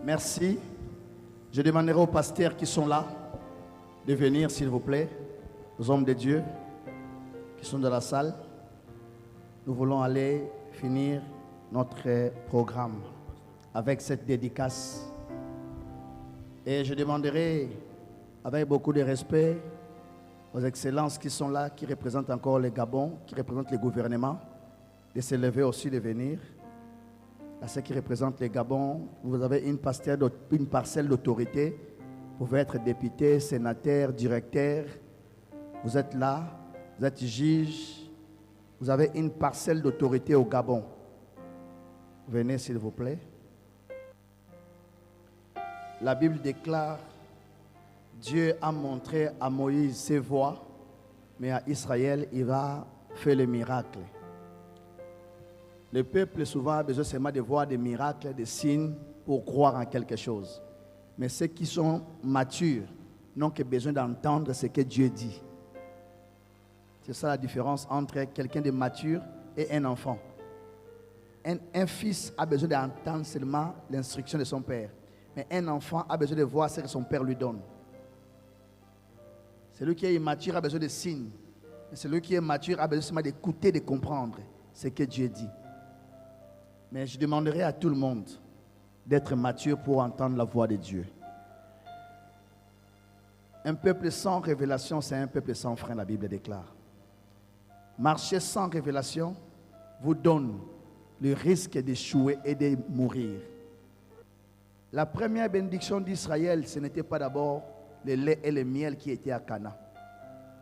Merci. Je demanderai aux pasteurs qui sont là de venir, s'il vous plaît, aux hommes de Dieu qui sont dans la salle. Nous voulons aller finir notre programme avec cette dédicace. Et je demanderai, avec beaucoup de respect, aux excellences qui sont là, qui représentent encore le Gabon, qui représentent le gouvernement, de se lever aussi, de venir. À ceux qui représentent le Gabon, vous avez une parcelle d'autorité. Vous pouvez être député, sénateur, directeur. Vous êtes là, vous êtes juge. Vous avez une parcelle d'autorité au Gabon. Venez, s'il vous plaît. La Bible déclare, Dieu a montré à Moïse ses voies, mais à Israël, il va faire les miracles. Le peuple souvent a besoin seulement de voir des miracles, des signes pour croire en quelque chose. Mais ceux qui sont matures n'ont que besoin d'entendre ce que Dieu dit. C'est ça la différence entre quelqu'un de mature et un enfant. Un fils a besoin d'entendre seulement l'instruction de son père. Mais un enfant a besoin de voir ce que son père lui donne. Celui qui est immature a besoin de signes. Mais celui qui est mature a besoin seulement d'écouter, de comprendre ce que Dieu dit. Mais je demanderai à tout le monde d'être mature pour entendre la voix de Dieu. Un peuple sans révélation, c'est un peuple sans frein, la Bible déclare. Marcher sans révélation vous donne le risque d'échouer et de mourir. La première bénédiction d'Israël, ce n'était pas d'abord le lait et le miel qui étaient à Cana,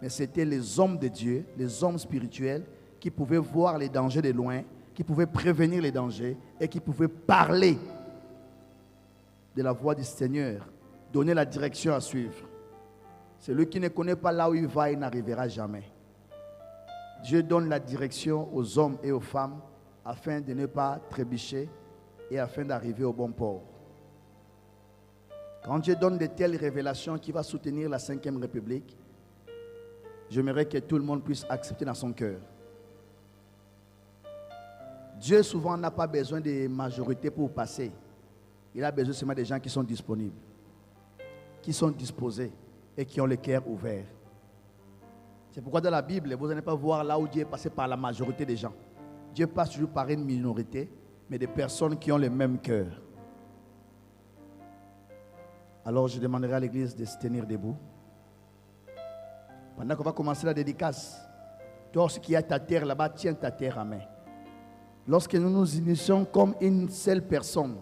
mais c'était les hommes de Dieu, les hommes spirituels qui pouvaient voir les dangers de loin, qui pouvaient prévenir les dangers et qui pouvaient parler de la voix du Seigneur, donner la direction à suivre. Celui qui ne connaît pas là où il va, il n'arrivera jamais. Dieu donne la direction aux hommes et aux femmes afin de ne pas trébucher et afin d'arriver au bon port. Quand Dieu donne de telles révélations qui va soutenir la 5e République, j'aimerais que tout le monde puisse accepter dans son cœur. Dieu souvent n'a pas besoin de majorité pour passer. Il a besoin seulement des gens qui sont disponibles, qui sont disposés et qui ont le cœur ouvert. C'est pourquoi dans la Bible, vous n'allez pas voir là où Dieu est passé par la majorité des gens. Dieu passe toujours par une minorité, mais des personnes qui ont le même cœur. Alors je demanderai à l'église de se tenir debout. Pendant qu'on va commencer la dédicace, toi ce qui a ta terre là-bas, tiens ta terre à main. Lorsque nous nous initions comme une seule personne,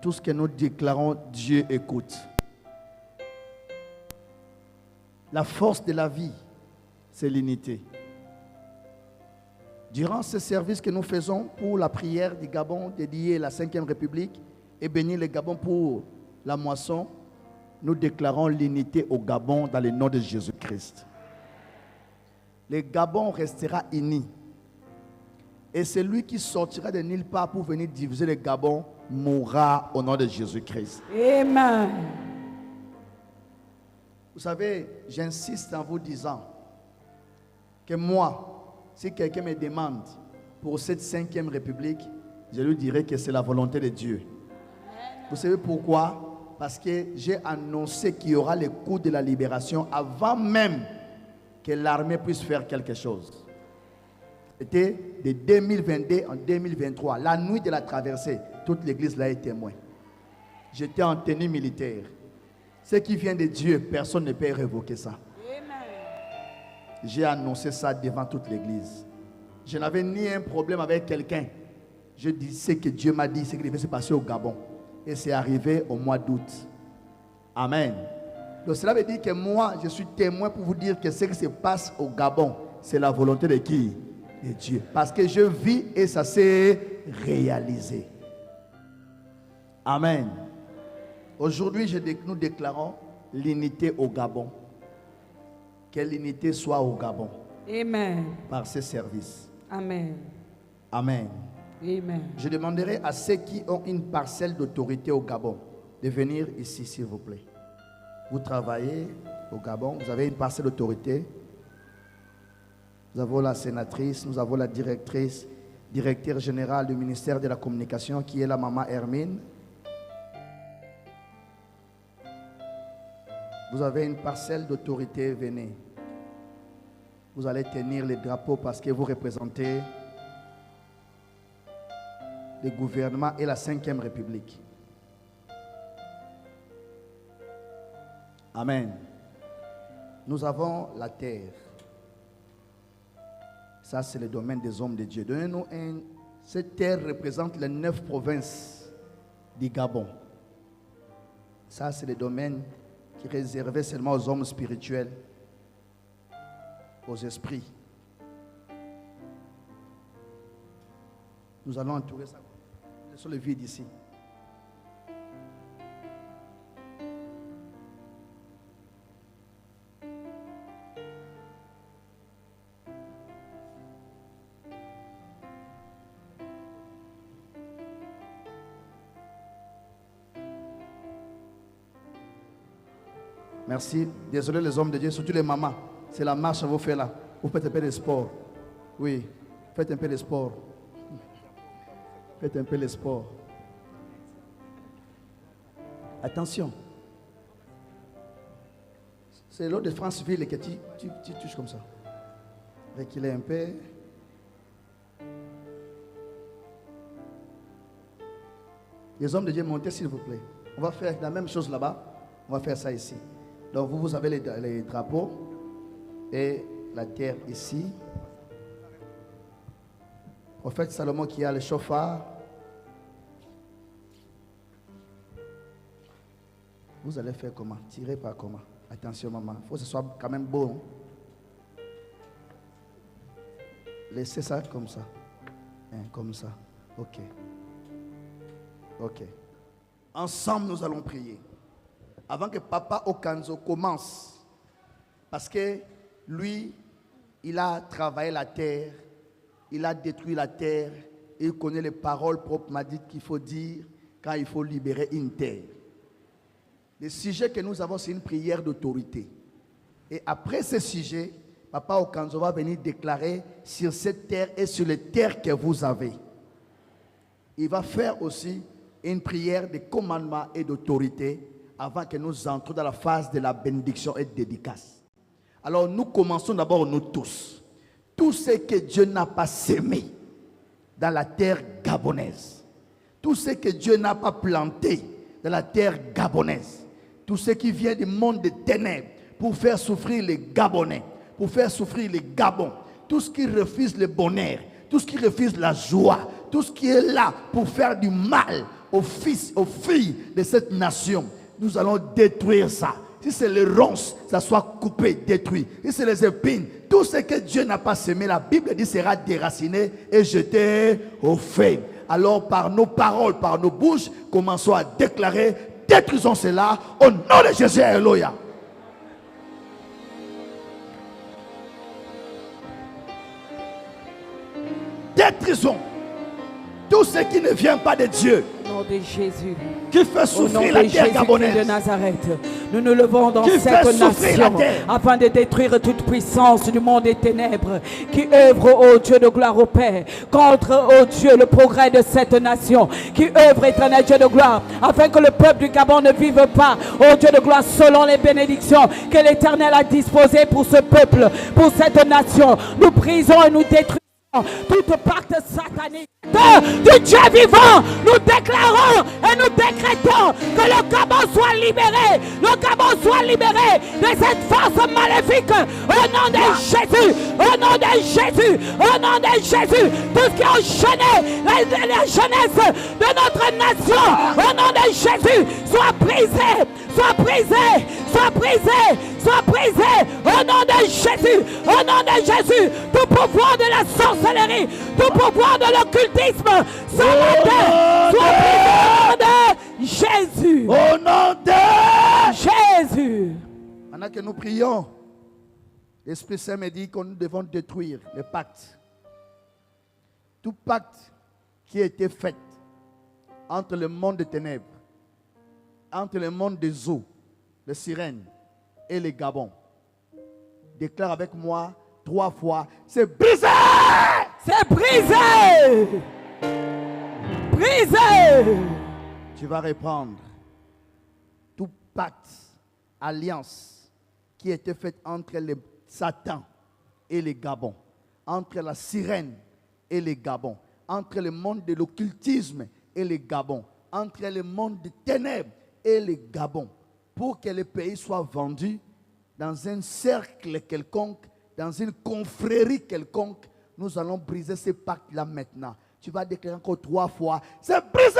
tout ce que nous déclarons, Dieu écoute. La force de la vie, c'est l'unité. Durant ce service que nous faisons pour la prière du Gabon, dédiée à la 5e République, et bénir le Gabon pour la moisson, nous déclarons l'unité au Gabon dans le nom de Jésus-Christ. Le Gabon restera uni. Et celui qui sortira de nulle part pour venir diviser le Gabon mourra au nom de Jésus-Christ. Amen. Vous savez, j'insiste en vous disant que moi, si quelqu'un me demande pour cette 5e République, je lui dirai que c'est la volonté de Dieu. Vous savez pourquoi? Parce que j'ai annoncé qu'il y aura le coup de la libération avant même que l'armée puisse faire quelque chose. C'était de 2022 en 2023, la nuit de la traversée, toute l'église là est témoin. J'étais en tenue militaire. Ce qui vient de Dieu, personne ne peut révoquer ça. J'ai annoncé ça devant toute l'église. Je n'avais ni un problème avec quelqu'un. Je dis ce que Dieu m'a dit, ce qui devait se passer au Gabon. Et c'est arrivé au mois d'août. Amen. Donc cela veut dire que moi, je suis témoin pour vous dire que ce qui se passe au Gabon, c'est la volonté de qui? De Dieu. Parce que je vis et ça s'est réalisé. Amen. Aujourd'hui, nous déclarons l'unité au Gabon. Que l'unité soit au Gabon. Amen. Par ces services. Amen. Amen. Amen. Je demanderai à ceux qui ont une parcelle d'autorité au Gabon de venir ici, s'il vous plaît. Vous travaillez au Gabon, vous avez une parcelle d'autorité. Nous avons la sénatrice, nous avons la directrice, directeur général du ministère de la Communication qui est la maman Hermine. Vous avez une parcelle d'autorité, venez. Vous allez tenir les drapeaux parce que vous représentez le gouvernement et la 5e République. Amen. Nous avons la terre. Ça, c'est le domaine des hommes de Dieu. Donnez-nous cette terre représente les 9 provinces du Gabon. Ça, c'est le domaine qui est réservé seulement aux hommes spirituels, aux esprits. Nous allons entourer ça. Laissons le vide ici. Merci. Désolé les hommes de Dieu, surtout les mamans. C'est la marche que vous faites là. Vous faites un peu de sport. Oui, faites un peu de sport. Faites un peu de sport. Attention. C'est l'eau de Franceville que tu touches comme ça. Reculez un peu. Les hommes de Dieu, montez s'il vous plaît. On va faire la même chose là-bas. On va faire ça ici. Donc vous avez les drapeaux et la terre ici. Prophète Salomon qui a le chauffard. Vous allez faire comment? Tirer par comment? Attention maman, il faut que ce soit quand même beau. Hein? Laissez ça comme ça. Hein, comme ça. Ok. Ok. Ensemble nous allons prier. Avant que Papa Okanzo commence, parce que lui, il a travaillé la terre, il a détruit la terre, et il connaît les paroles proprement dites qu'il faut dire quand il faut libérer une terre. Le sujet que nous avons, c'est une prière d'autorité. Et après ce sujet, Papa Okanzo va venir déclarer sur cette terre et sur les terres que vous avez. Il va faire aussi une prière de commandement et d'autorité avant que nous entrions dans la phase de la bénédiction et de dédicace. Alors nous commençons d'abord nous tous. Tout ce que Dieu n'a pas sémé dans la terre gabonaise, tout ce que Dieu n'a pas planté dans la terre gabonaise, tout ce qui vient du monde des ténèbres pour faire souffrir les Gabonais, pour faire souffrir les Gabons, tout ce qui refuse le bonheur, tout ce qui refuse la joie, tout ce qui est là pour faire du mal aux fils, aux filles de cette nation, nous allons détruire ça. Si c'est les ronces, ça soit coupé, détruit. Si c'est les épines, tout ce que Dieu n'a pas semé, la Bible dit sera déraciné et jeté au feu. Alors par nos paroles, par nos bouches, commençons à déclarer, détruisons cela au nom de Jésus. Alléluia. Détruisons tout ce qui ne vient pas de Dieu. Au nom de Jésus. Qui fait souffrir la terre gabonaise. De Nazareth, nous nous levons dans cette nation afin de détruire toute puissance du monde des ténèbres qui œuvre, ô Dieu de gloire, au Père, contre, ô Dieu, le progrès de cette nation, qui œuvre, éternel Dieu de gloire, afin que le peuple du Gabon ne vive pas, ô Dieu de gloire, selon les bénédictions que l'Éternel a disposées pour ce peuple, pour cette nation. Nous brisons et nous détruisons toute pacte satanique du Dieu vivant. Nous déclarons et nous décrétons que le Gabon soit libéré, le Gabon soit libéré de cette force maléfique au nom de Jésus, au nom de Jésus, au nom de Jésus. Tout ce qui a enchaîné la jeunesse de notre nation, au nom de Jésus, soit brisé, soit brisé, soit brisé, soit brisé au nom de Jésus, au nom de Jésus. Tout pouvoir de la sorcellerie, tout pouvoir de l'occultisme, soit brisé au nom de Jésus. Au nom de Jésus. Pendant que nous prions, l'Esprit Saint me dit que nous devons détruire le pacte. Tout pacte qui a été fait entre le monde des ténèbres, entre le monde des eaux, les sirènes et les Gabons. Déclare avec moi 3 fois, c'est brisé! C'est brisé! Brisé! Tu vas reprendre tout pacte alliance qui était faite entre les Satan et les Gabons, entre la sirène et les Gabons, entre le monde de l'occultisme et les Gabons, entre le monde des ténèbres et les Gabons, pour que le pays soit vendu dans un cercle quelconque, dans une confrérie quelconque. Nous allons briser ce pacte-là maintenant. Tu vas déclarer encore 3 fois. C'est brisé!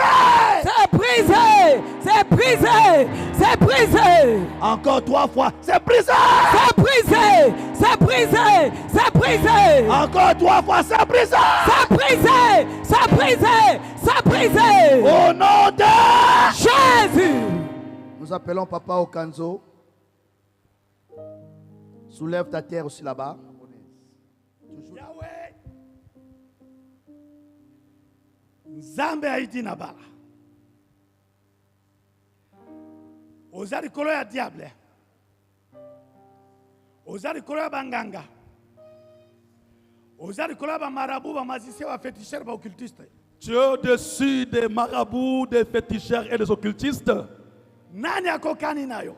C'est brisé! C'est brisé! C'est brisé! Encore 3 fois. C'est brisé! C'est brisé! C'est brisé! C'est brisé! Encore 3 fois. C'est brisé! C'est brisé! C'est brisé! C'est brisé! Au nom de Jésus! Nous appelons Papa Okanzo. Soulève ta terre aussi là-bas. Yahweh. Nzambe Haïti Nabala. Ozari kolo ya diable. Ozari kolo ya banganga. Ozari kolo ya ba marabout, ba magicien, ba féticheur, ba occultiste. Tu es au-dessus des marabouts, des féticheurs et des occultistes. Nani akokani nayo?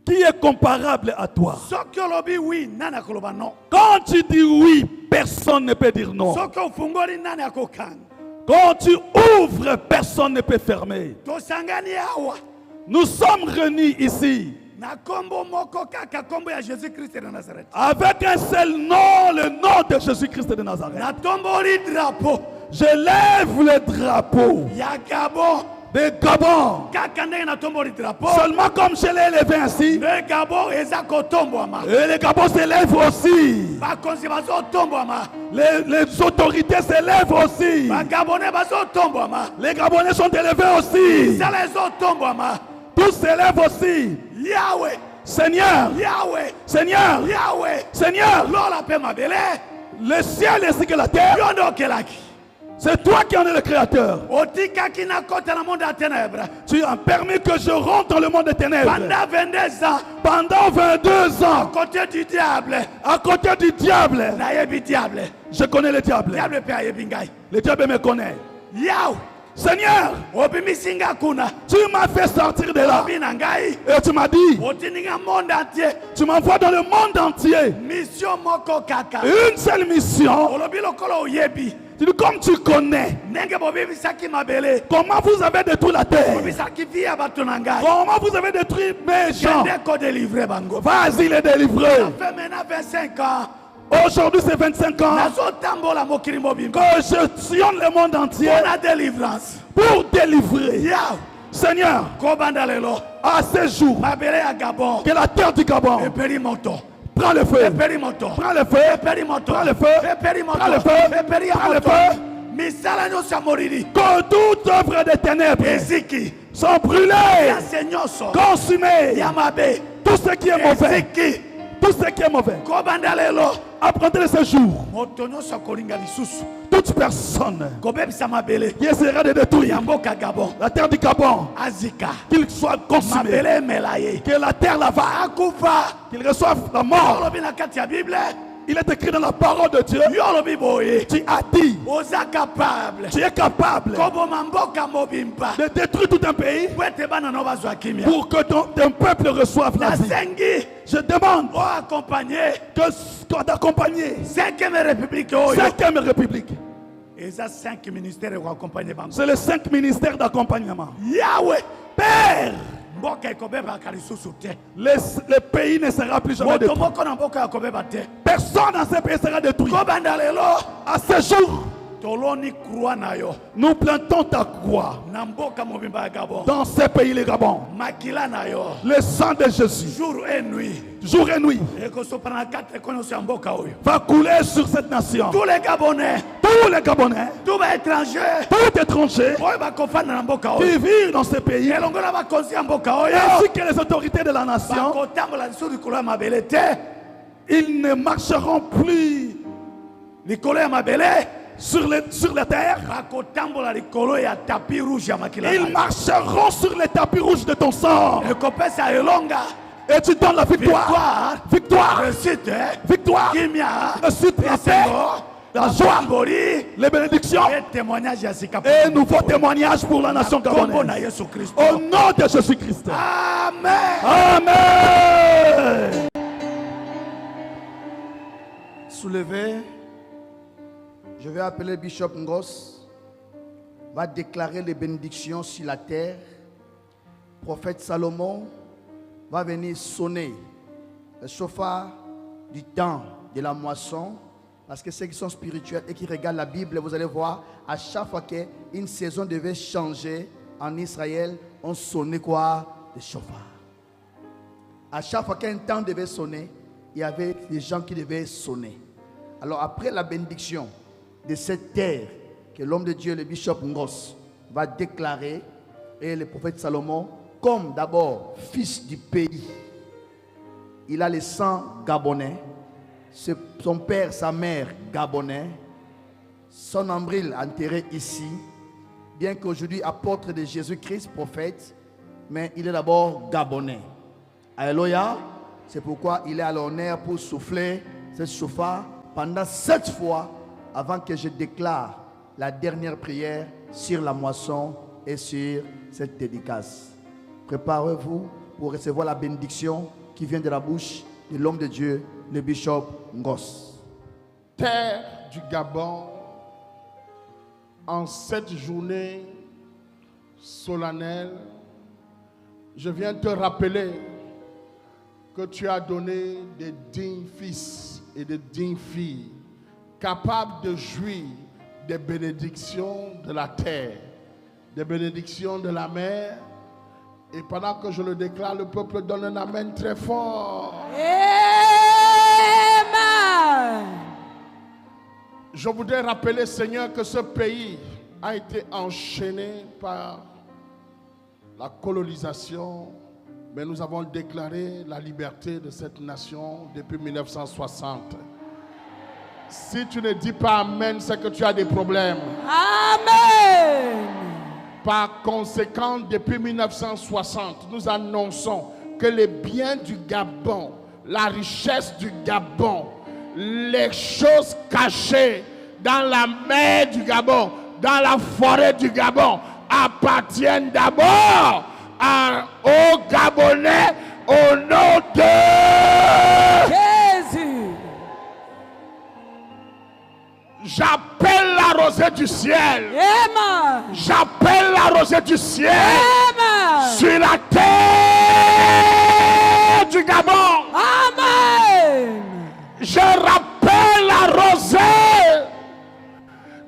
Qui est comparable à toi? Soki olobi oui, nani akoloba non. Quand tu dis oui, personne ne peut dire non. Soki ofungoli nani akokani. Quand tu ouvres, personne ne peut fermer. Tosangani awa. Nous sommes réunis ici Na kombo moko kaka kombo ya Jésus-Christ de Nazareth. avec un seul nom, le nom de Jésus-Christ de Nazareth. Na tomboli drapeau. Je lève le drapeau Ya Gabon. de Gabon. Kaka ndenge na tomboli drapeau. Seulement comme je l'ai levé ainsi, Le Gabon eza kotombwama. et les Gabon se lèvent aussi. Bakonzi bazotombwama. Les autorités se lèvent aussi. Bagabonais bazotombwama. Les Gabonais sont élevés aussi. Sala ezotombwama. Tous se lèvent aussi. Yahweh. Seigneur, Yahweh. Seigneur, Yahweh. Seigneur, Lola pe mabele. le ciel ainsi que la terre, Yondo okelaki. c'est toi qui en es le créateur. Otikaki na kota na monde ya ténèbres. Tu as permis que je rentre dans le monde des ténèbres. Pendant 22 ans. Pendant 22 ans, Côté du diable. à côté du diable, Nayebi diable. je connais le diable. Diable pe ayebi ngai. Le diable me connaît. Yahweh. Seigneur, Obimisinga kuna. tu m'as fait sortir de là. Obina ngai. Et tu m'as dit, Otininga monde entier. tu m'envoies dans le monde entier. Mission moko kaka. Une seule mission. Olobi lokolo oyebi. Tu dis, comme tu connais, Nenge bobibisaki mabele. comment vous avez détruit la terre. Bobisaki via bato na ngai. Comment vous avez détruit mes gens. Kende ko délivrer bango. Vas-y les délivrer. Ça fait maintenant 25 ans. Aujourd'hui c'est 25 ans Nazotambola mokili mobimba. que je sillonne le monde entier Pour la délivrance. pour délivrer. Yahweh. Seigneur, Kobanda lelo. à ce jour, Mabele ya Gabon. que la terre du Gabon Eperi-moto. prend le feu. Eperi-moto. Prends le feu. Eperi-moto. Prends le feu. Eperi-moto. Prends le feu. Prends le Eperi-moto. feu. Misala nyonso ya moriri. Que toute œuvre des ténèbres Eziki. sont brûlées, Yase nyonso. consumées. Ya mabe. Tout ce qui est mauvais, Eziki. tout ce qui est mauvais, Kobanda lelo. apprenez de ce jour, Moto nyonso akolinga lisusu. toute personne Kobebisa mabele. qui essaiera de détruire Ya mboka Gabon. la terre du Gabon, Azika. qu'il soit consumé, Mabele emela ye. que la terre l'avare, Akufa. qu'il reçoive la mort. Olobi na kati ya Bible. Il est écrit dans la parole de Dieu. Yo olobi boye. Tu as dit, Oza capable. tu es capable Koboma mboka mobimba. de détruire tout un pays Wete bana no bazwa kimia. pour que ton peuple reçoive la vie. Nasengi. Je demande O accompagner. que d'accompagner 5e république oyo. 5e République. Eza 5 ministères ko accompagner bango. C'est les 5 ministères d'accompagnement. Yahweh. Père, Mboka ekobeba kalisusu te. le pays ne sera plus jamais Moto détruit. moko na mboka yakobeba te. Personne dans ce pays sera détruit. Kobanda lelo. À ce jour, Toloni croix na yo. nous plantons ta croix Na mboka mobimba ya Gabon. dans ce pays, les Gabon. Makila na yo. Le sang de Jésus, Jour et nuit. jour et nuit, Ekosopana 4 konoso ya mboka oyo. va couler sur cette nation. Tous les Gabonais. Tous les Gabonais, Tous les étrangers. tout étranger Oyo bakofanda na mboka oyo. qui vivent dans ce pays, elongo na bakonzi ya mboka oyo. ainsi que les autorités de la nation, Bakotambola lisusu likolo ya mabele te. ils ne marcheront plus Likolo ya mabele. sur la terre. Bakotambola likolo ya tapis rouge ya makila. Ils marcheront sur les tapis rouges de ton sang. Ekopesa elonga. Et tu donnes la victoire. Victoire. Réussite. Victoire. Kimia. Réussite, la paix, la joie, Mbori. les bénédictions Et témoignage ya sika. et nouveaux témoignages pour la nation Kombo na gabonaise. Yesu Kristo. Au nom de Jésus-Christ. Amen. Amen. Amen. Soulevez. Je vais appeler Bishop Ngos. Va déclarer les bénédictions sur la terre. Prophète Salomon va venir sonner le chauffard du temps de la moisson. Parce que ceux qui sont spirituels et qui regardent la Bible, vous allez voir, à chaque fois qu'une saison devait changer en Israël, on sonnait quoi? Le chauffard. À chaque fois qu'un temps devait sonner, il y avait des gens qui devaient sonner. Alors après la bénédiction de cette terre que l'homme de Dieu, le bishop Ngos, va déclarer, et le prophète Salomon, comme d'abord fils du pays, il a le sang gabonais, son père, sa mère gabonais, son nombril enterré ici, bien qu'aujourd'hui apôtre de Jésus-Christ, prophète, mais il est d'abord gabonais. Alléluia. C'est pourquoi il est à l'honneur pour souffler ce chauffard pendant 7 fois avant que je déclare la dernière prière sur la moisson et sur cette dédicace. Préparez-vous pour recevoir la bénédiction qui vient de la bouche de l'homme de Dieu, le bishop Ngos. Terre du Gabon, en cette journée solennelle, je viens te rappeler que tu as donné des dignes fils et des dignes filles capables de jouir des bénédictions de la terre, des bénédictions de la mer. Et pendant que je le déclare, le peuple donne un amen très fort. Amen. Je voudrais rappeler, Seigneur, que ce pays a été enchaîné par la colonisation, mais nous avons déclaré la liberté de cette nation depuis 1960. Si tu ne dis pas Amen, c'est que tu as des problèmes. Amen. Par conséquent, depuis 1960, nous annonçons que les biens du Gabon, la richesse du Gabon, les choses cachées dans la mer du Gabon, dans la forêt du Gabon, appartiennent d'abord aux Gabonais au nom de Jésus. J'appelle la rosée du ciel. Amen. J'appelle la rosée du ciel. Amen. Sur la terre du Gabon. Amen. Je rappelle la rosée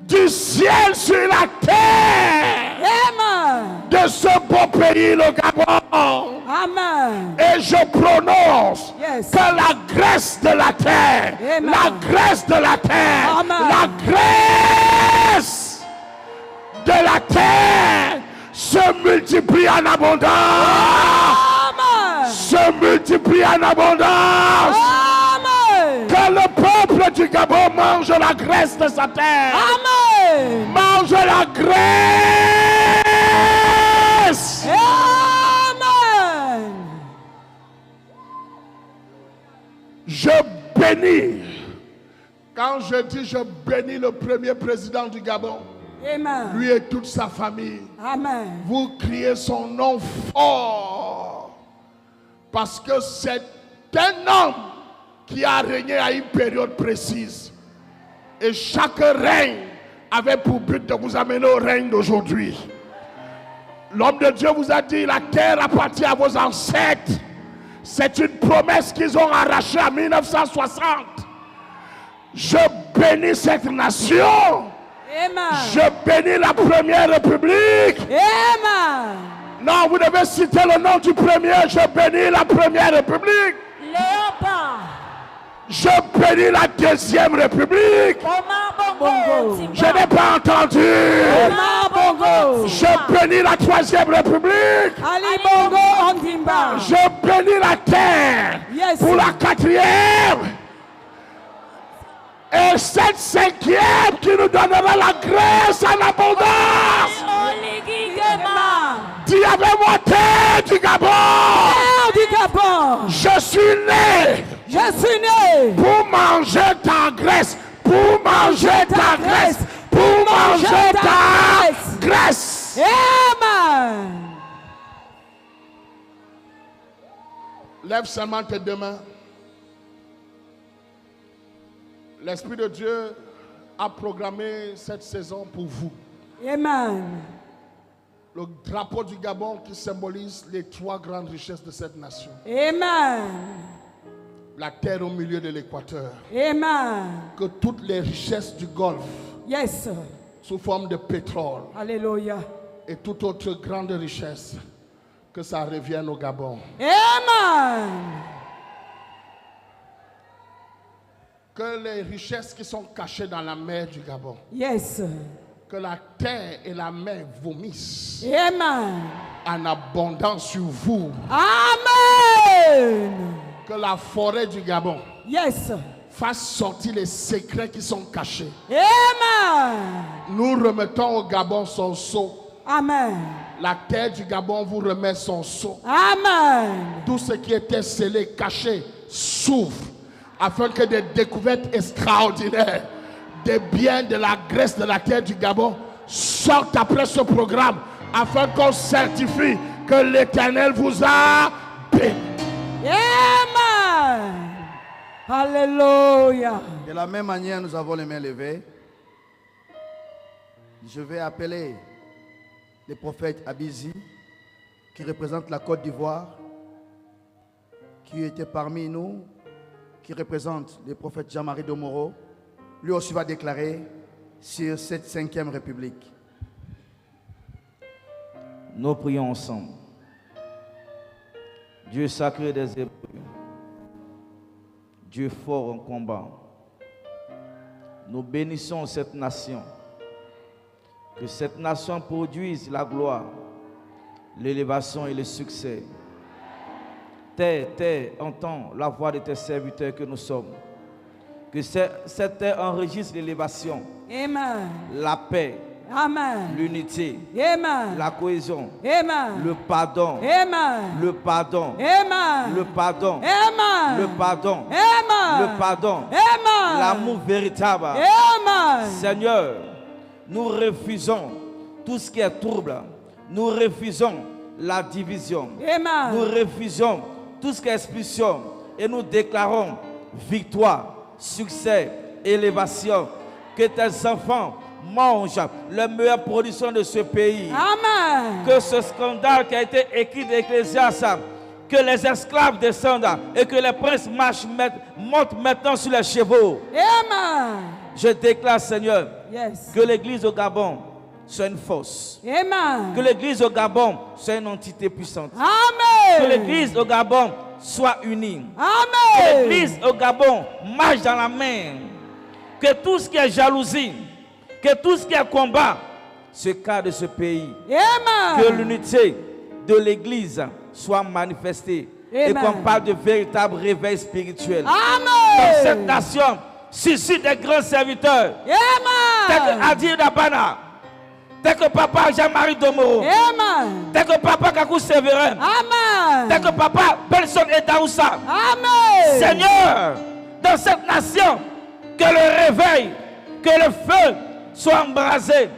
du ciel sur la terre. Amen. De ce beau pays, le Gabon. Amen. Et je prononce Yes. que la graisse de la terre, Amen. la graisse de la terre, Amen. la graisse de la terre se multiplie en abondance. Amen. Se multiplie en abondance. Amen. Que le peuple du Gabon mange la graisse de sa terre. Amen. Mange la graisse. Amen. Je bénis. Quand je dis je bénis le premier président du Gabon, Amen. lui et toute sa famille, Amen. vous criez son nom fort. Parce que c'est un homme qui a régné à une période précise. Et chaque règne avait pour but de vous amener au règne d'aujourd'hui. L'homme de Dieu vous a dit, la terre appartient à vos ancêtres. C'est une promesse qu'ils ont arrachée en 1960. Je bénis cette nation. Amen. Je bénis la première république. Amen. Non, vous devez citer le nom du premier. Je bénis la première république. Léopard. Je bénis la deuxième république. Omar Bongo. Je n'ai pas entendu. Omar Bongo. Je bénis la troisième république. Ali Bongo Ondimba. Je bénis la terre Yes. pour la quatrième. Et cette cinquième qui nous donnera la grâce en abondance. Dis avec moi, terre du Gabon. Terre du Gabon. Je suis né Je suis né pour manger ta graisse. Pour manger ta graisse. Pour manger ta graisse. Amen. Lève seulement tes deux mains. L'Esprit de Dieu a programmé cette saison pour vous. Amen. Le drapeau du Gabon qui symbolise les 3 grandes richesses de cette nation. Amen. La terre au milieu de l'équateur. Amen. Que toutes les richesses du Golfe, Yes. sous forme de pétrole Alléluia. et toute autre grande richesse, que ça revienne au Gabon. Amen. Que les richesses qui sont cachées dans la mer du Gabon, Yes. que la terre et la mer vomissent Amen. en abondance sur vous. Amen. Que la forêt du Gabon Yes. fasse sortir les secrets qui sont cachés. Amen. Nous remettons au Gabon son sceau. Amen. La terre du Gabon vous remet son sceau. Amen. Tout ce qui était scellé, caché, s'ouvre afin que des découvertes extraordinaires des biens de la graisse de la terre du Gabon sortent après ce programme afin qu'on certifie que l'Éternel vous a béni. Amen. Alléluia. De la même manière, nous avons les mains levées. Je vais appeler le prophète Abizi, qui représente la Côte d'Ivoire, qui était parmi nous, qui représente le prophète Jean-Marie Domoro. Lui aussi va déclarer sur cette 5e République. Nous prions ensemble. Dieu sacré des Hébreux, Dieu fort en combat, nous bénissons cette nation. Que cette nation produise la gloire, l'élévation et le succès. Terre, entends la voix de tes serviteurs que nous sommes. Que cette terre enregistre l'élévation, Amen. la paix, Amen. l'unité, Amen. la cohésion, Amen. le pardon, Amen. le pardon, Amen. le pardon, Amen. le pardon, Amen. le pardon, Amen. l'amour véritable. Amen. Seigneur, nous refusons tout ce qui est trouble. Nous refusons la division. Amen. Nous refusons tout ce qui est expulsion. Et nous déclarons victoire, succès, élévation. Que tes enfants mangent les meilleures productions de ce pays. Amen. Que ce scandale qui a été écrit d'Ecclésiaste, que les esclaves descendent et que les princes montent maintenant sur les chevaux. Amen. Je déclare, Seigneur, Yes. que l'église au Gabon soit une force. Amen. Que l'église au Gabon soit une entité puissante. Amen. Que l'église au Gabon soit unie. Amen. Que l'église au Gabon marche dans la main. Que tout ce qui est jalousie, que tout ce qui est combat se casse de ce pays. Amen. Que l'unité de l'église soit manifestée. Et Amen. qu'on parle de véritable réveil spirituel. Amen. Dans cette nation, suscite des grands serviteurs. Tel que Amen. Adir Dabana. Tel que papa Jean-Marie Domoro. Amen. Tel que papa Kakou Séverin. Amen. Tel que papa Belson et Daoussa. Amen. Seigneur, dans cette nation, que le réveil, que le feu soit embrasé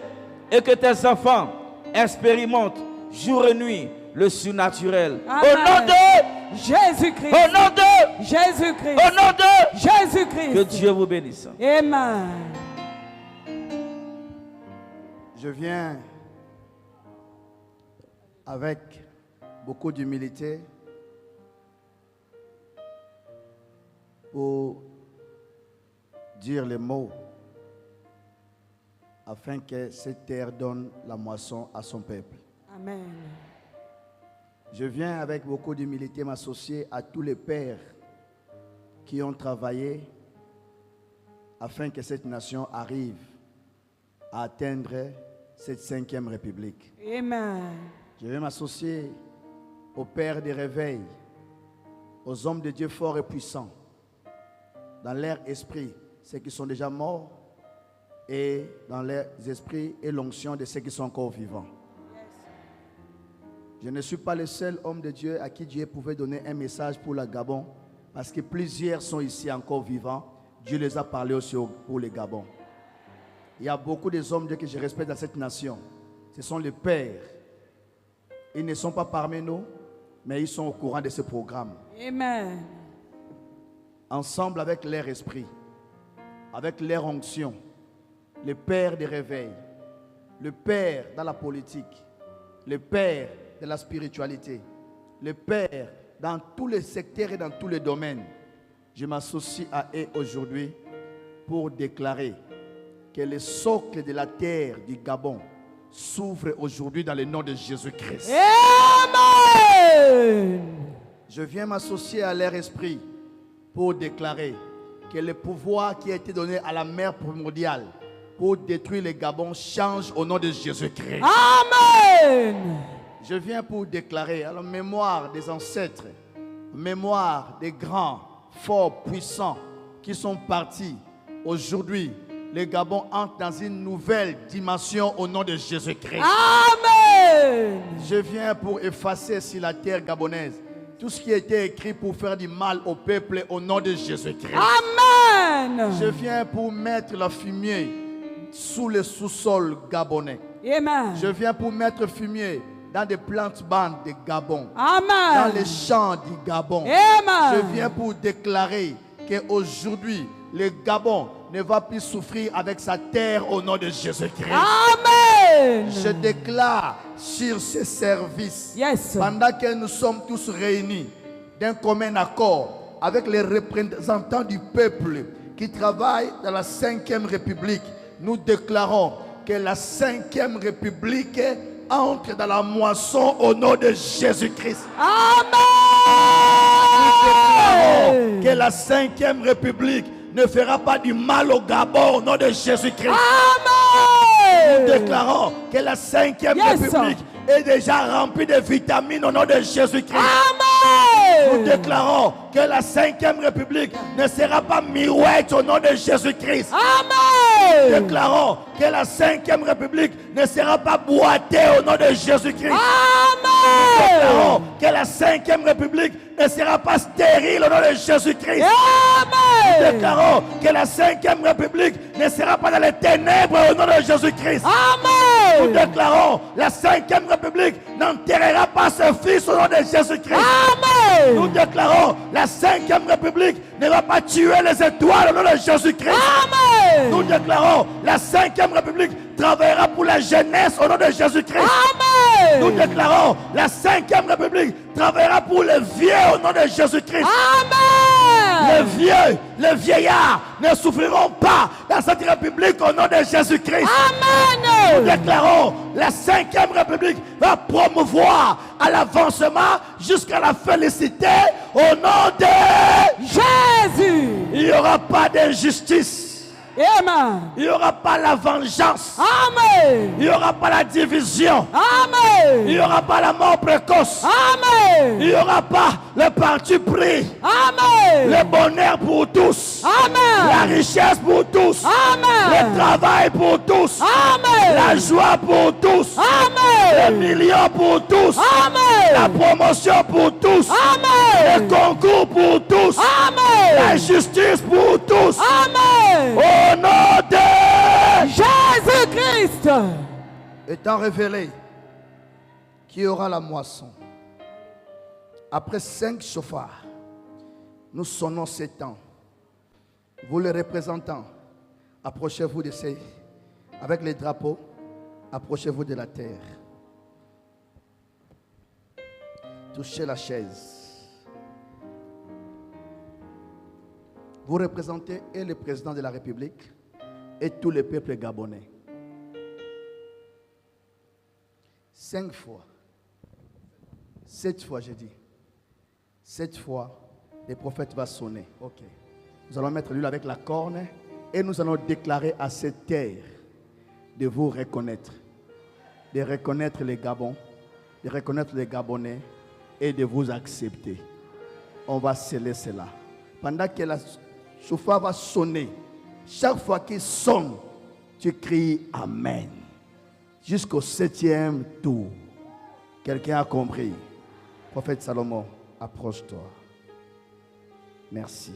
et que tes enfants expérimentent jour et nuit le surnaturel. Amen. Au nom de Jésus-Christ. Au nom de Jésus-Christ. Au nom de Jésus-Christ. Que Dieu vous bénisse. Amen. Je viens avec beaucoup d'humilité pour dire les mots afin que cette terre donne la moisson à son peuple. Amen. Je viens avec beaucoup d'humilité m'associer à tous les pères qui ont travaillé afin que cette nation arrive à atteindre cette 5e République. Amen. Je vais m'associer aux pères des réveils, aux hommes de Dieu forts et puissants, dans leur esprit, ceux qui sont déjà morts, et dans leurs esprits et l'onction de ceux qui sont encore vivants. Je ne suis pas le seul homme de Dieu à qui Dieu pouvait donner un message pour le Gabon, parce que plusieurs sont ici encore vivants. Dieu les a parlé aussi pour le Gabon. Il y a beaucoup d'hommes de Dieu que je respecte dans cette nation. Ce sont les pères. Ils ne sont pas parmi nous, mais ils sont au courant de ce programme. Amen. Ensemble avec leur esprit, avec leur onction, le Père des réveils, le Père dans la politique, le Père de la spiritualité, le Père dans tous les secteurs et dans tous les domaines. Je m'associe à eux aujourd'hui pour déclarer que le socle de la terre du Gabon s'ouvre aujourd'hui dans le nom de Jésus-Christ. Amen. Je viens m'associer à leur esprit pour déclarer que le pouvoir qui a été donné à la mère primordiale pour détruire le Gabon change au nom de Jésus-Christ. Amen. Je viens pour déclarer à la mémoire des ancêtres, mémoire des grands, forts, puissants qui sont partis. Aujourd'hui, le Gabon entre dans une nouvelle dimension au nom de Jésus-Christ. Amen. Je viens pour effacer sur la terre gabonaise tout ce qui a été écrit pour faire du mal au peuple au nom de Jésus-Christ. Amen. Je viens pour mettre la fumier sous le sous-sol gabonais. Amen. Je viens pour mettre fumier dans des plantes-bandes de Gabon. Amen. Dans les champs du Gabon. Amen. Je viens pour déclarer qu'aujourd'hui, le Gabon ne va plus souffrir avec sa terre au nom de Jésus-Christ. Amen. Je déclare sur ce service, Yes. pendant que nous sommes tous réunis d'un commun accord avec les représentants du peuple qui travaillent dans la 5e République, nous déclarons que la 5e République entre dans la moisson au nom de Jésus-Christ. Amen. Que la 5e République ne fera pas du mal au Gabon au nom de Jésus-Christ. Amen. Nous déclarons que la 5e République est déjà remplie de vitamines au nom de Jésus-Christ. Amen. Nous déclarons que la 5e République ne sera pas mirouette au nom de Jésus-Christ. Amen. Nous déclarons que la 5e République ne sera pas boitée au nom de Jésus-Christ. Amen. Nous déclarons que la 5e République ne sera pas stérile au nom de Jésus-Christ. Amen. Nous déclarons que la 5e République ne sera pas dans les ténèbres au nom de Jésus-Christ. Amen. Nous déclarons la 5e République n'enterrera pas ce fils au nom de Jésus-Christ. Amen. Nous déclarons la 5e République ne va pas tuer les étoiles au nom de Jésus-Christ. Amen. Nous déclarons la 5e République travaillera pour la jeunesse au nom de Jésus-Christ. Amen. Nous déclarons la 5e République travaillera pour les vieux au nom de Jésus-Christ. Amen. Les vieillards ne souffriront pas dans cette République au nom de Jésus-Christ. Amen. Nous déclarons la 5e République va promouvoir à l'avancement jusqu'à la félicité au nom de Jésus. Il n'y aura pas d'injustice. Amen. Il n'y aura pas la vengeance. Amen. Il n'y aura pas la division. Amen. Il n'y aura pas la mort précoce. Amen. Il n'y aura pas le parti pris. Amen. Le bonheur pour tous. Amen. La richesse pour tous. Amen. Le travail pour tous. Amen. La joie pour tous. Amen. Les millions pour tous. Amen. La promotion pour tous. Amen. Le concours pour tous. Amen. La justice pour tous. Amen. Au nom de Jésus-Christ. étant révélé qu'il y aura la moisson. Après 5 chauffards, nous sonnons 7 ans. Vous les représentants, approchez-vous de ces, avec les drapeaux, approchez-vous de la terre. Touchez la chaise. Vous représentez et le président de la République et tout le peuple gabonais. 5 fois. 7 fois, j'ai dit. 7 fois, le prophète va sonner. Ok. Nous allons mettre l'huile avec la corne et nous allons déclarer à cette terre de vous reconnaître. De reconnaître les Gabons, de reconnaître les Gabonais et de vous accepter. On va sceller cela. Pendant que la chauffard va sonner, chaque fois qu'il sonne, tu cries Amen. Jusqu'au 7e tour. Quelqu'un a compris? Prophète Salomon, approche-toi. Merci.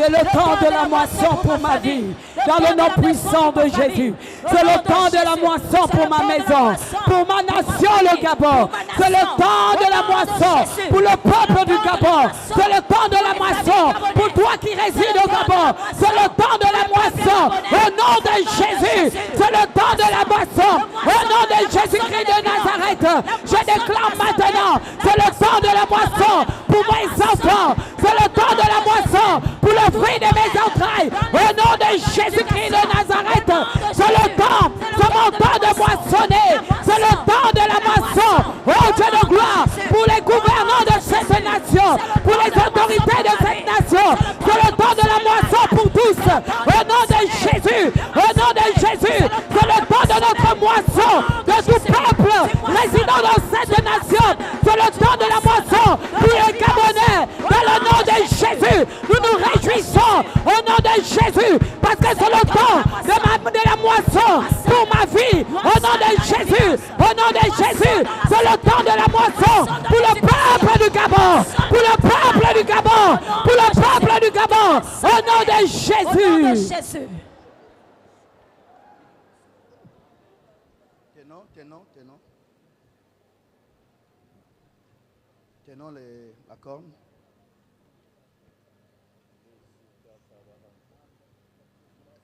C'est le temps de la moisson pour ma vie. Dans le nom puissant de Jésus. C'est le temps de la moisson pour ma maison. Pour ma nation, le Gabon. C'est le temps de la moisson pour le peuple du Gabon. C'est le temps de la moisson pour toi qui résides au Gabon. C'est le temps de la moisson. Au nom de Jésus. C'est le temps de la moisson. Au nom de Jésus-Christ de Nazareth. Je déclare maintenant. C'est le temps de la moisson pour mes enfants. C'est le temps de la moisson pour le fruit de mes entrailles. Au nom de Jésus-Christ de Nazareth. C'est le temps. C'est mon temps de moissonner. C'est le temps de la moisson. Oh Dieu de gloire. Pour les gouvernants de cette nation. Pour les autorités de cette nation. C'est le temps de la moisson pour tous. Au nom de Jésus. Au nom de Jésus. C'est le temps de notre moisson. De tout peuple résidant dans cette nation. C'est le temps de la moisson pour les Gabonais. Dans le nom de Jésus. Nous nous réjouissons. Au nom de Jésus. Parce que c'est le temps de la moisson pour ma vie. Au nom de Jésus. Au nom de Jésus. C'est le temps de la moisson pour le peuple du Gabon. Pour le peuple du Gabon. Pour le peuple du Gabon. Au nom de Jésus. Tenons la corne.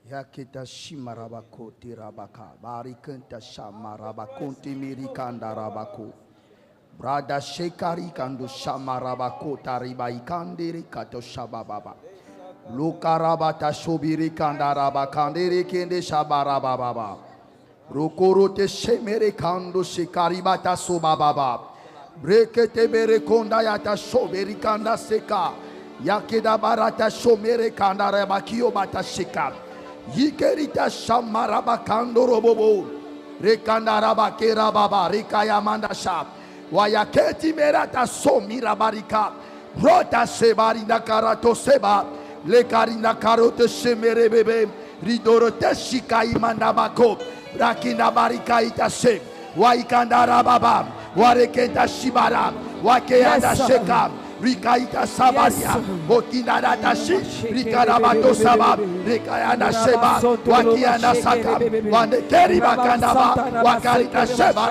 Yakita shimarabako tirabaka barikanta shamarabako timirikanda rabako brada shekari kando shamarabako taribaikandiri kato shabababa lukarabata shobiri kanda rabakandiri kende shabarababa rokorote shemere kando shekaribata sobababa brekete bere konda yata shobiri kanda seka yakida barata shomere kanda rabakio bata sheka Yikerita shamaraba kandoro bobo rekandaraba kerababa rekayamanda shap wayaketi merata somira barika rota sebarinda karato seba le karinda karote semere bebe ridorote shikai mandabako rakinda barika itase waikandarababa warekenta shibara wakeyanda sheka Rikaita Sabaria, Bokina Datashi, Rikarabato Saba, Rikayana Seba, Wakiana Saka, Wande Keribakandaba, Wakarita Sheba,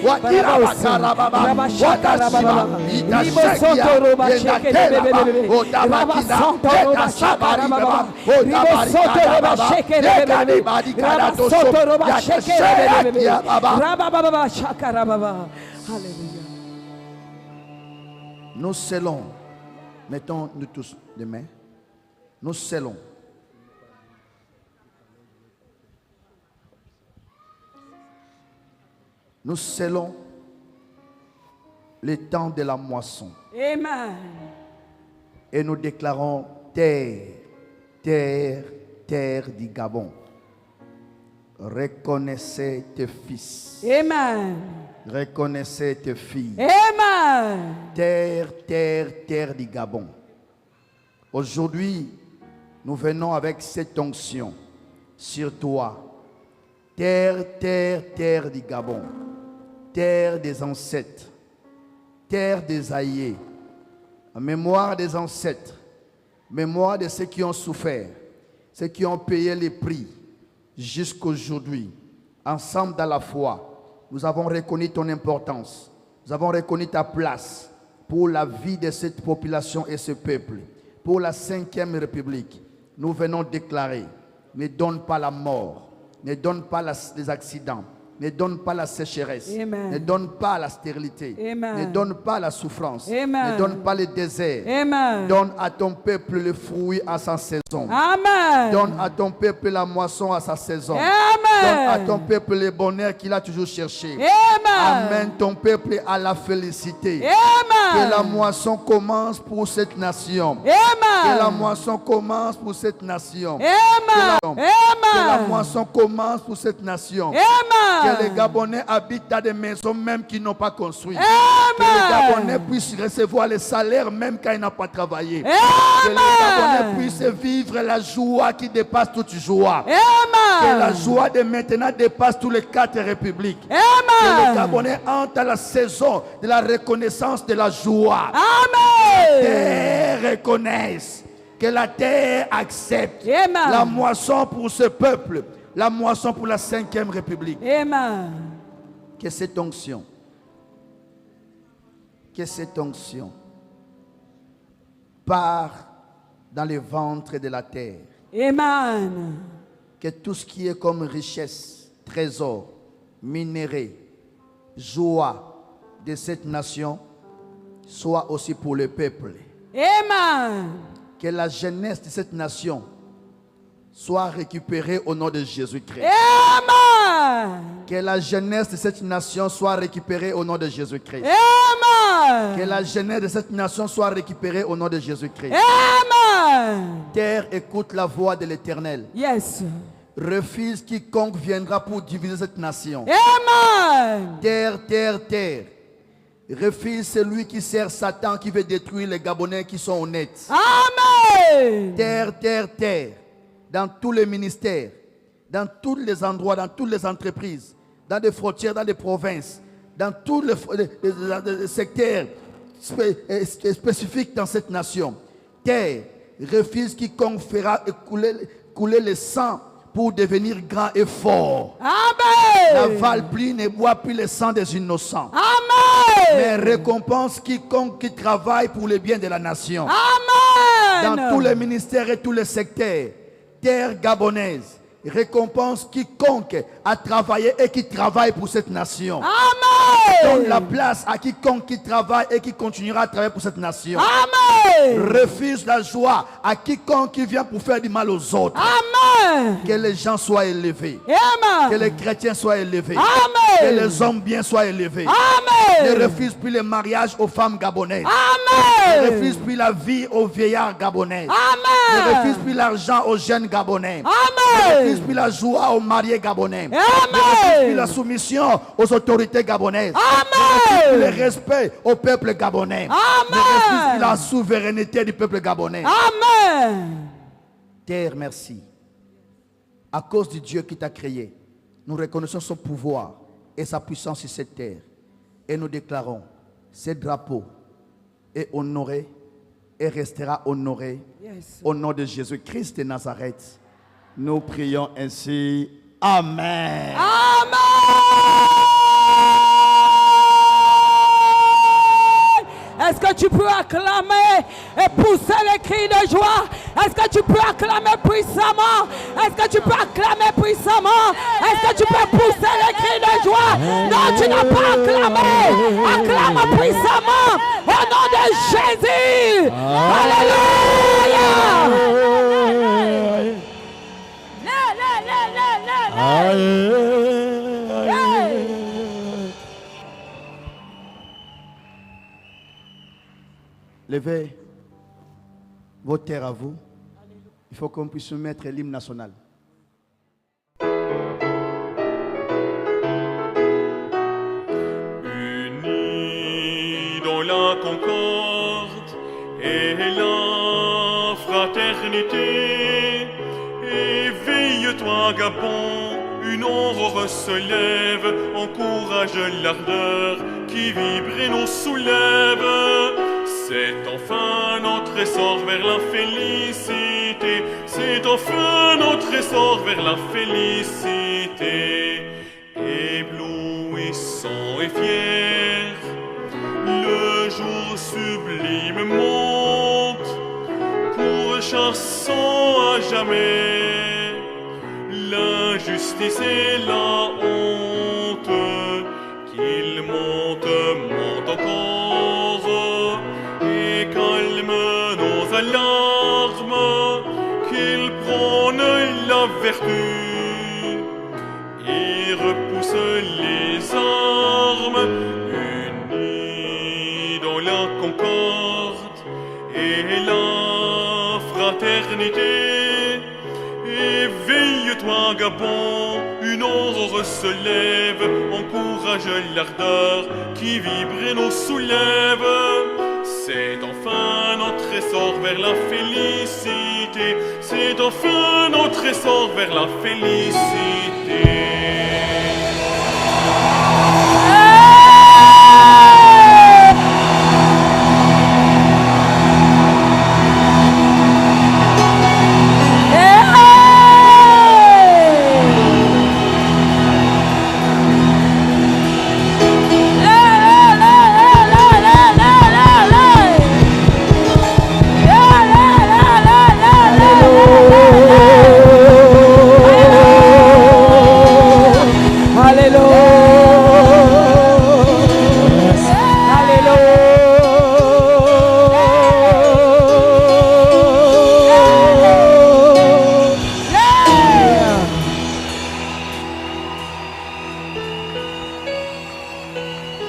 Wakira Bakarababa, Watasiba, Itasekia, Yendateraba, Otabakina, Eta Sabaribaba, Otabarikarababa, Yekanibadi Karato Soba, Yakasherekia Baba. Rabababa Shakarababa. Hallelujah. Nous scellons, mettons-nous tous les mains, nous scellons. Nous scellons le temps de la moisson. Amen. Et nous déclarons terre, terre, terre du Gabon. Reconnaissez tes fils. Amen. Reconnaissez tes filles. Amen. Terre, terre, terre du Gabon. Aujourd'hui, nous venons avec cette onction sur toi. Terre, terre, terre du Gabon. Terre des ancêtres. Terre des aïeux. En mémoire des ancêtres. Mémoire de ceux qui ont souffert. Ceux qui ont payé les prix jusqu'aujourd'hui. Ensemble dans la foi. Nous avons reconnu ton importance. Nous avons reconnu ta place pour la vie de cette population et ce peuple. Pour la 5e République, nous venons déclarer, ne donne pas la mort, ne donne pas les accidents, ne donne pas la sécheresse, Amen. Ne donne pas la stérilité, Amen. Ne donne pas la souffrance, Amen. Ne donne pas le désert. Amen. Donne à ton peuple le fruit à sa saison. Amen. Donne à ton peuple la moisson à sa saison. Amen. Donne à ton peuple le bonheur qu'il a toujours cherché. Amen. Amène ton peuple à la félicité. Amen. Que la moisson commence pour cette nation. Amen. Que la moisson commence pour cette nation. Amen. Que la Amen. moisson commence pour cette nation. Amen. Que les Gabonais habitent dans des maisons même qu'ils n'ont pas construites. Amen. Que les Gabonais puissent recevoir les salaires même quand ils n'ont pas travaillé. Amen. Que les Gabonais puissent vivre la joie qui dépasse toute joie. Amen. Que la joie de maintenant dépasse tous les 4 républiques. Amen. Que les Gabonais entrent à la saison de la reconnaissance de la joie. Amen. Que reconnaissent Que la terre accepte Amen. la moisson pour ce peuple, la moisson pour la 5e République. Amen. Que cette onction part dans le ventre de la terre. Amen. Que tout ce qui est comme richesse, trésor, minéraux, joie de cette nation soit aussi pour le peuple. Amen. Que la jeunesse de cette nation soit récupérée au nom de Jésus-Christ. Amen. Que la jeunesse de cette nation soit récupérée au nom de Jésus-Christ. Amen. Que la jeunesse de cette nation soit récupérée au nom de Jésus-Christ. Amen. Terre, écoute la voix de l'Éternel. Yes. Refuse quiconque viendra pour diviser cette nation. Amen. Terre, terre, terre. Refuse celui qui sert Satan, qui veut détruire les Gabonais qui sont honnêtes. Amen. Terre, terre, terre. Dans tous les ministères, dans tous les endroits, dans toutes les entreprises, dans les frontières, dans les provinces, dans tous les secteurs spécifiques dans cette nation. Terre, refuse quiconque fera couler le sang pour devenir grand et fort. Amen. N'avale plus, ne boit plus le sang des innocents. Amen. Mais récompense quiconque qui travaille pour le bien de la nation. Amen. Dans tous les ministères et tous les secteurs. Terre gabonaise, récompense quiconque a travaillé et qui travaille pour cette nation. Amen. Donne la place à quiconque qui travaille et qui continuera à travailler pour cette nation. Amen. Refuse la joie à quiconque qui vient pour faire du mal aux autres. Amen. Que les gens soient élevés. Amen. Que les chrétiens soient élevés. Amen. Que les hommes bien soient élevés. Amen. Ne refuse plus le mariage aux femmes gabonaises. Amen. Ne refuse plus la vie aux vieillards gabonais. Amen. Ne refuse plus l'argent aux jeunes gabonais. Amen. Ne refuse plus la joie aux mariés gabonais. Amen. Ne refuse plus la soumission aux autorités gabonaises. Amen. Ne refuse plus le respect au peuple gabonais. Amen. Ne refuse plus la souveraineté du peuple gabonais. Amen. Terre, merci. À cause du Dieu qui t'a créé, nous reconnaissons son pouvoir et sa puissance sur cette terre. Et nous déclarons, ce drapeau est honoré et restera honoré au nom de Jésus-Christ de Nazareth. Nous prions ainsi. Amen. Amen. Est-ce que tu peux acclamer et pousser les cris de joie? Est-ce que tu peux acclamer puissamment? Est-ce que tu peux acclamer puissamment? Est-ce que tu peux pousser les cris de joie? Non, tu n'as pas acclamé. Acclame puissamment au nom de Jésus. Alléluia. Levez vos terres à vous. Il faut qu'on puisse mettre l'hymne national. Unis dans la concorde et la fraternité, éveille-toi Gabon, une aurore se lève, encourage l'ardeur qui vibre et nous soulève. C'est enfin notre essor vers la félicité, c'est enfin notre essor vers la félicité. Éblouissant et fier, le jour sublime monte, pourchassant à jamais l'injustice et la honte. Qu'il monte, monte encore, et calme nos alarmes, qu'il prône la vertu et repousse les armes. Unis dans la concorde et la fraternité, éveille-toi Gabon, une aurore se lève, encourage l'ardeur qui vibre et nous soulève. C'est enfin notre essor vers la félicité, c'est enfin notre essor vers la félicité.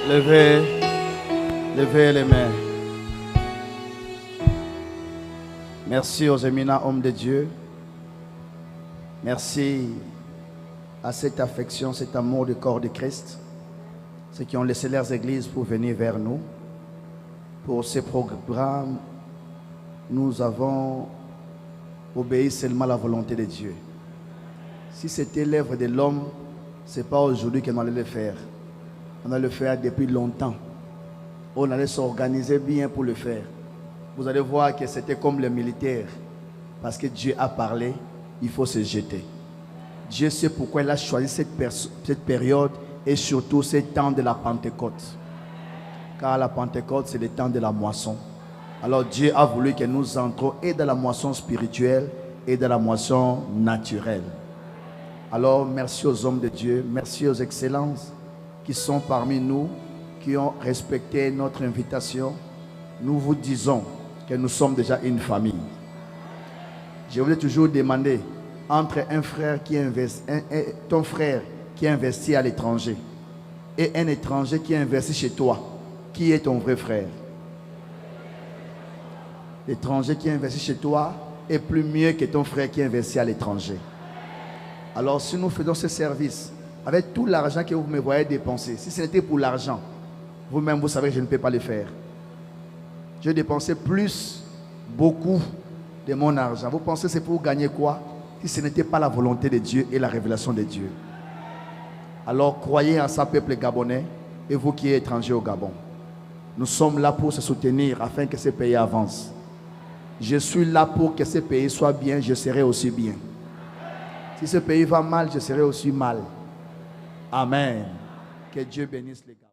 Levez les mains. Merci aux éminents hommes de Dieu. Merci à cette affection, cet amour du corps de Christ. Ceux qui ont laissé leurs églises pour venir vers nous. Pour ces programmes, nous avons obéi seulement à la volonté de Dieu. Si c'était l'œuvre de l'homme, ce n'est pas aujourd'hui qu'on allait le faire. On allait le faire depuis longtemps. On allait s'organiser bien pour le faire. Vous allez voir que c'était comme les militaires. Parce que Dieu a parlé, il faut se jeter. Dieu sait pourquoi il a choisi cette période et surtout ce temps de la Pentecôte. Car la Pentecôte, c'est le temps de la moisson. Alors Dieu a voulu que nous entrons et dans la moisson spirituelle et dans la moisson naturelle. Alors merci aux hommes de Dieu, merci aux excellences qui sont parmi nous, qui ont respecté notre invitation. Nous vous disons que nous sommes déjà une famille. Je voulais toujours demander, entre un frère qui investit, ton frère qui investit à l'étranger et un étranger qui investit chez toi, qui est ton vrai frère? L'étranger qui investit chez toi est plus mieux que ton frère qui investit à l'étranger. Alors si nous faisons ce service avec tout l'argent que vous me voyez dépenser, si ce n'était pour l'argent, vous-même vous savez que je ne peux pas le faire. Je dépensais beaucoup de mon argent. Vous pensez que c'est pour gagner quoi? Si ce n'était pas la volonté de Dieu et la révélation de Dieu. Alors croyez en ça, peuple gabonais, et vous qui êtes étrangers au Gabon. Nous sommes là pour se soutenir afin que ce pays avance. Je suis là pour que ce pays soit bien, je serai aussi bien. Si ce pays va mal, je serai aussi mal. Amen. Que Dieu bénisse les gars.